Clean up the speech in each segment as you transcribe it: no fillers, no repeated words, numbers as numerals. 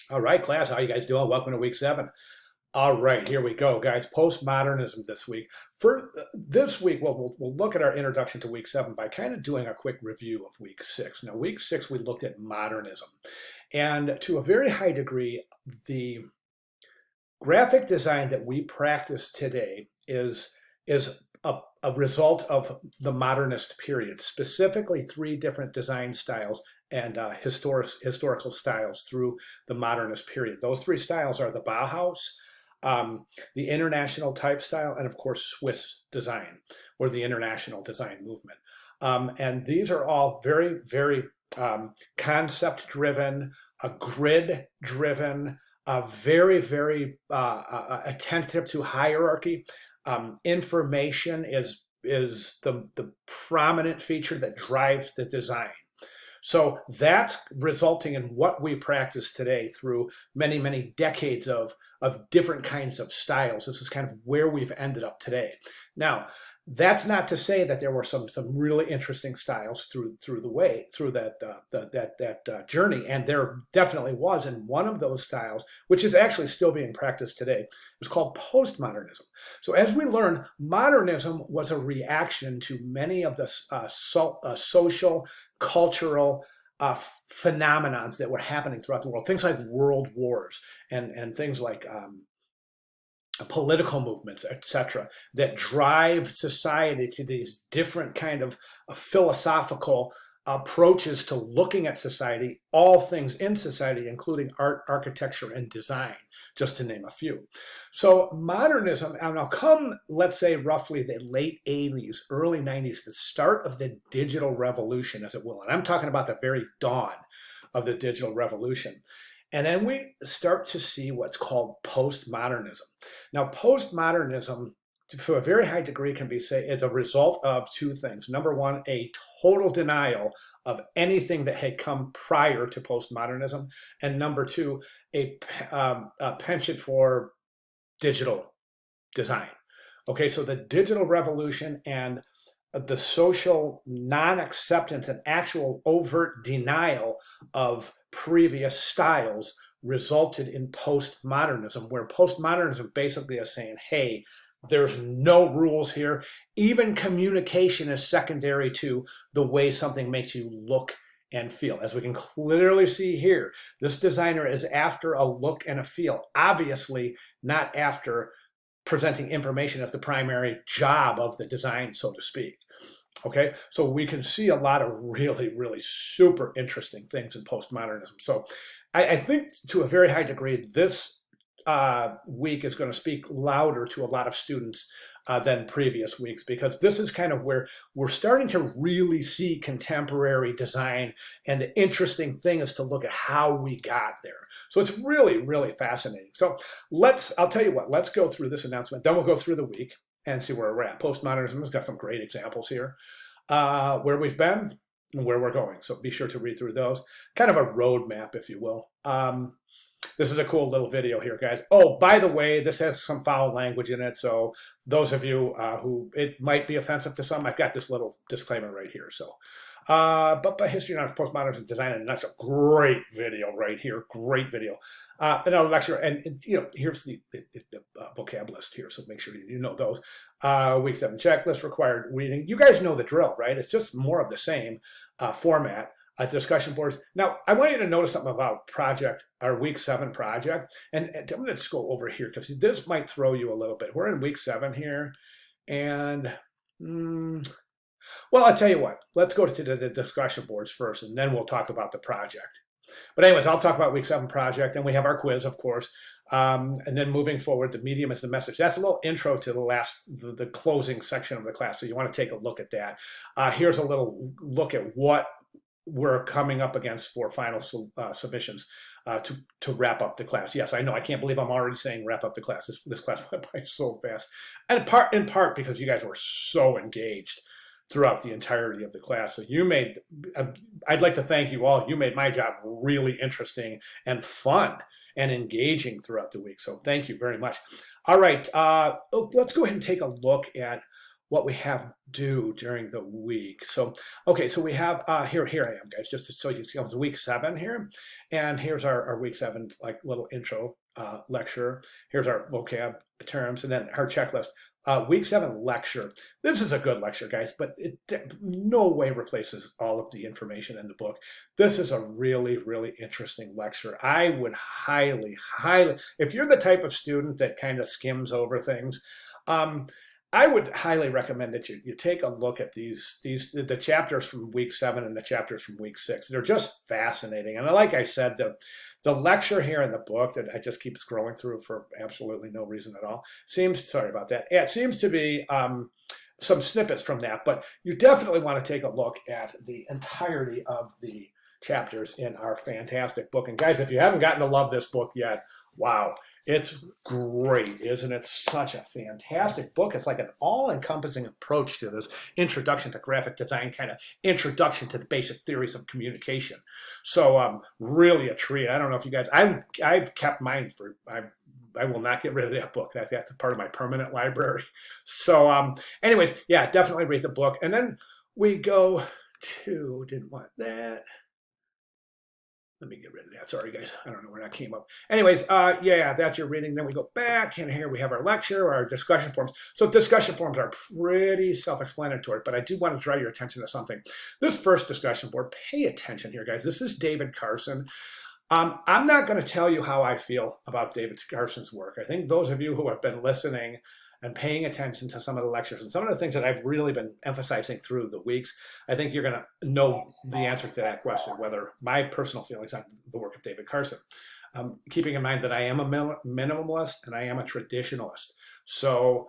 All right, class, how you guys doing? Welcome to week 7. All right, here we go, guys. Postmodernism this week. For this week, we'll look at our introduction to week 7 by kind of doing a quick review of week 6. Now, week 6, we looked at modernism. And to a very high degree, the graphic design that we practice today is a result of the modernist period, specifically 3 different design styles and historical styles through the modernist period. Those 3 styles are the Bauhaus, the international type style, and of course Swiss design, or the international design movement. And these are all very, very concept driven, grid driven, very, very attentive to hierarchy. Information is the prominent feature that drives the design. So that's resulting in what we practice today through many, many decades of different kinds of styles. This is kind of where we've ended up today. Now, that's not to say that there were some really interesting styles through that journey, and there definitely was. And one of those styles, which is actually still being practiced today, was called postmodernism. So as we learned, modernism was a reaction to many of the social, cultural phenomenons that were happening throughout the world. Things like world wars and things like political movements, etc., that drive society to these different kind of philosophical approaches to looking at society, all things in society, including art, architecture, and design, just to name a few. So modernism, and now come, let's say, roughly the late 80s, early 90s, the start of the digital revolution, as it will. And I'm talking about the very dawn of the digital revolution. And then we start to see what's called postmodernism. Now, postmodernism, to a very high degree, can be said is a result of 2 things. Number one, a total denial of anything that had come prior to postmodernism, and number 2, a penchant for digital design. Okay, so the digital revolution and the social non-acceptance and actual overt denial of previous styles resulted in postmodernism, where postmodernism basically is saying, hey, there's no rules here. Even communication is secondary to the way something makes you look and feel. As we can clearly see here, this designer is after a look and a feel, obviously not after presenting information as the primary job of the design, so to speak. Okay, so we can see a lot of really, really super interesting things in postmodernism. So I think to a very high degree, this week is going to speak louder to a lot of students than previous weeks, because this is kind of where we're starting to really see contemporary design, and the interesting thing is to look at how we got there. So it's really, really fascinating. So I'll tell you what, let's go through this announcement, then we'll go through the week and see where we're at. Postmodernism has got some great examples here, where we've been and where we're going. So be sure to read through those. Kind of a roadmap, if you will. This is a cool little video here, guys. Oh, by the way, this has some foul language in it, so those of you who it might be offensive to some, I've got this little disclaimer right here. So, but by history and postmodernism design in a nutshell, great video right here, great video. Another lecture, and here's the vocab list here, so make sure you know those. Week 7 checklist, required reading. You guys know the drill, right? It's just more of the same format. Discussion boards. Now, I want you to notice something about our week 7 project. And I'm going to go over here because this might throw you a little bit. We're in week 7 here. And, well, I'll tell you what. Let's go to the discussion boards first, and then we'll talk about the project. But anyways, I'll talk about week 7 project. And we have our quiz, of course. And then moving forward, the medium is the message. That's a little intro to the closing section of the class. So you want to take a look at that. Here's a little look at what we're coming up against for final submissions to wrap up the class. Yes, I know. I can't believe I'm already saying wrap up the class. This class went by so fast. And in part because you guys were so engaged throughout the entirety of the class. So I'd like to thank you all. You made my job really interesting and fun and engaging throughout the week. So thank you very much. All right, let's go ahead and take a look at what we have due during the week. So, okay, so we have, here I am, guys, just so you can see, it's week 7 here. And here's our week 7, like, little intro lecture. Here's our vocab terms, and then our checklist. Week 7 lecture. This is a good lecture, guys, but it no way replaces all of the information in the book. This is a really, really interesting lecture. I would highly, if you're the type of student that kind of skims over things, I would highly recommend that you take a look at the chapters from week 7 and the chapters from week 6. They're just fascinating. And like I said, the lecture here in the book that I just keep scrolling through for absolutely no reason at all sorry about that. It seems to be some snippets from that, but you definitely want to take a look at the entirety of the chapters in our fantastic book. And guys, if you haven't gotten to love this book yet, wow, it's great, isn't it? Such a fantastic book. It's like an all-encompassing approach to this introduction to graphic design, kind of introduction to the basic theories of communication. So really a treat. I don't know if you guys, I've kept mine I will not get rid of that book. That's part of my permanent library. So anyways, yeah, definitely read the book. And then we go to, didn't want that. Let me get rid of that. Sorry, guys. I don't know where that came up. Anyways, yeah, that's your reading. Then we go back, and here we have our lecture, our discussion forums. So discussion forums are pretty self-explanatory, but I do want to draw your attention to something. This first discussion board, pay attention here, guys. This is David Carson. I'm not going to tell you how I feel about David Carson's work. I think those of you who have been listening and paying attention to some of the lectures and some of the things that I've really been emphasizing through the weeks, I think you're going to know the answer to that question, whether my personal feelings on the work of David Carson. Keeping in mind that I am a minimalist and I am a traditionalist. So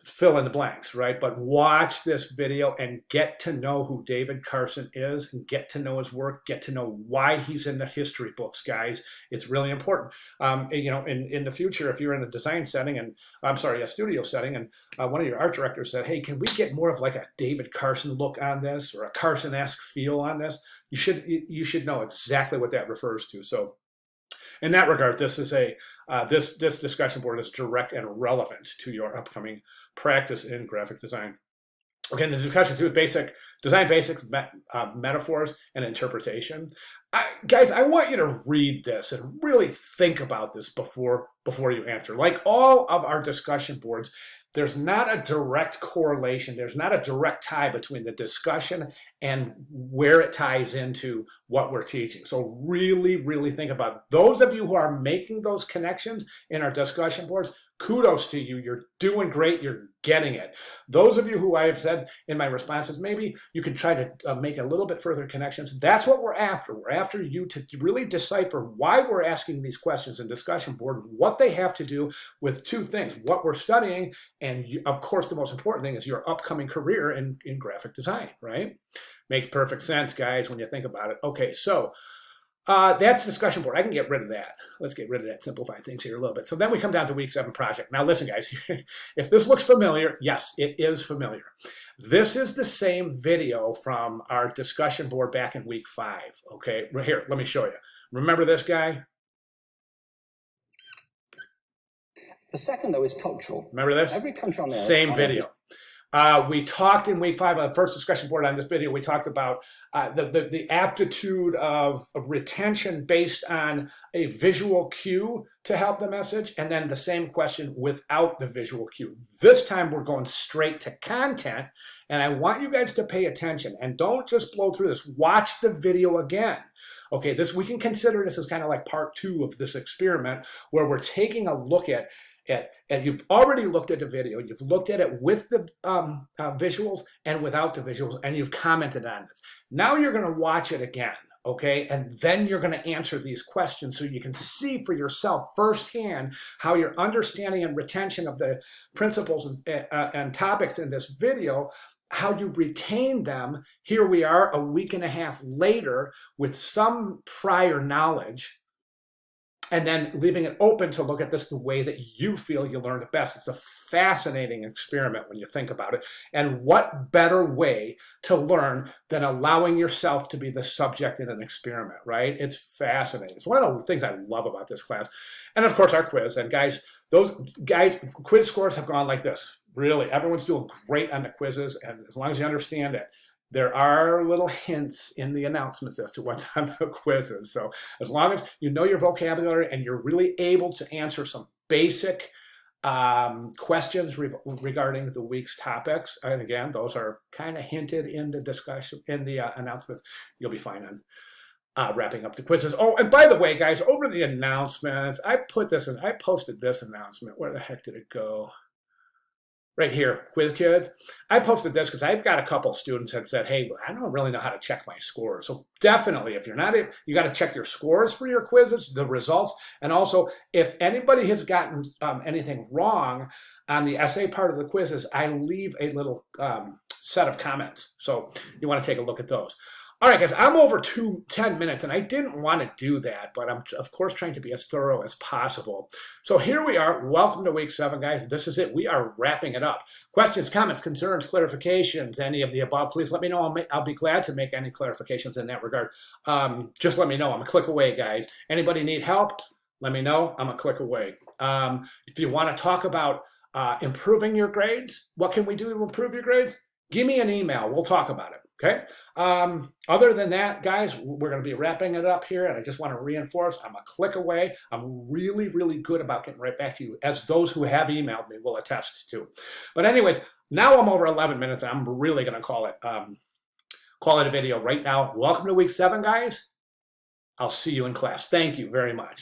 fill in the blanks, right? But watch this video and get to know who David Carson is and get to know his work, get to know why he's in the history books, guys. It's really important. You know, in the future, if you're in a design setting and, a studio setting, and one of your art directors said, hey, can we get more of like a David Carson look on this or a Carson-esque feel on this? You should know exactly what that refers to. So in that regard, this is this discussion board is direct and relevant to your upcoming practice in graphic design. Okay, the discussion too, design basics, metaphors, and interpretation. Guys, I want you to read this and really think about this before you answer. Like all of our discussion boards, there's not a direct correlation. There's not a direct tie between the discussion and where it ties into what we're teaching. So really, really think about it. Those of you who are making those connections in our discussion boards, kudos to you. You're doing great. You're getting it. Those of you who I have said in my responses, maybe you could try to make a little bit further connections. That's what we're after. We're after you to really decipher why we're asking these questions in discussion board, what they have to do with two things, what we're studying, and of course, the most important thing is your upcoming career in graphic design, right? Makes perfect sense, guys, when you think about it. Okay, so that's discussion board. I can get rid of that. Let's get rid of that, simplify things here a little bit. So then we come down to week 7 project. Now listen, guys, if this looks familiar, yes, it is familiar. This is the same video from our discussion board back in week 5. Okay, here, let me show you. Remember this guy? The second, though, is cultural. Remember this? Every country on the same video. We talked in week 5 on the first discussion board on this video. We talked about the aptitude of retention based on a visual cue to help the message, and then the same question without the visual cue. This time we're going straight to content, and I want you guys to pay attention and don't just blow through this. Watch the video again. Okay, we can consider this as kind of like part 2 of this experiment where we're taking a look at and you've already looked at the video, you've looked at it with the visuals and without the visuals, and you've commented on this. Now you're going to watch it again, okay? And then you're going to answer these questions so you can see for yourself firsthand how your understanding and retention of the principles and topics in this video, how you retain them. Here we are a week and a half later with some prior knowledge, and then leaving it open to look at this the way that you feel you learned it best. It's a fascinating experiment when you think about it. And what better way to learn than allowing yourself to be the subject in an experiment, right? It's fascinating. It's one of the things I love about this class. And of course, our quiz. And guys, quiz scores have gone like this. Really, everyone's doing great on the quizzes, and as long as you understand it, there are little hints in the announcements as to what's on the quizzes. So as long as you know your vocabulary and you're really able to answer some basic questions regarding the week's topics, and again, those are kind of hinted in the discussion, in the announcements, you'll be fine on wrapping up the quizzes. Oh, and by the way, guys, over the announcements, I posted this announcement. Where the heck did it go? Right here, Quiz Kids. I posted this because I've got a couple students that said, hey, I don't really know how to check my scores. So definitely, if you're not, you got to check your scores for your quizzes, the results. And also, if anybody has gotten anything wrong on the essay part of the quizzes, I leave a little set of comments. So you want to take a look at those. All right, guys, I'm over 10 minutes, and I didn't want to do that, but I'm, of course, trying to be as thorough as possible. So here we are. Welcome to week 7, guys. This is it. We are wrapping it up. Questions, comments, concerns, clarifications, any of the above, please let me know. I'll be glad to make any clarifications in that regard. Just let me know. I'm a click away, guys. Anybody need help? Let me know. I'm a click away. If you want to talk about improving your grades, what can we do to improve your grades? Give me an email. We'll talk about it. Okay. Other than that, guys, we're going to be wrapping it up here, and I just want to reinforce, I'm a click away. I'm really, really good about getting right back to you, as those who have emailed me will attest to. But anyways, now I'm over 11 minutes. And I'm really going to call it a video right now. Welcome to week 7, guys. I'll see you in class. Thank you very much.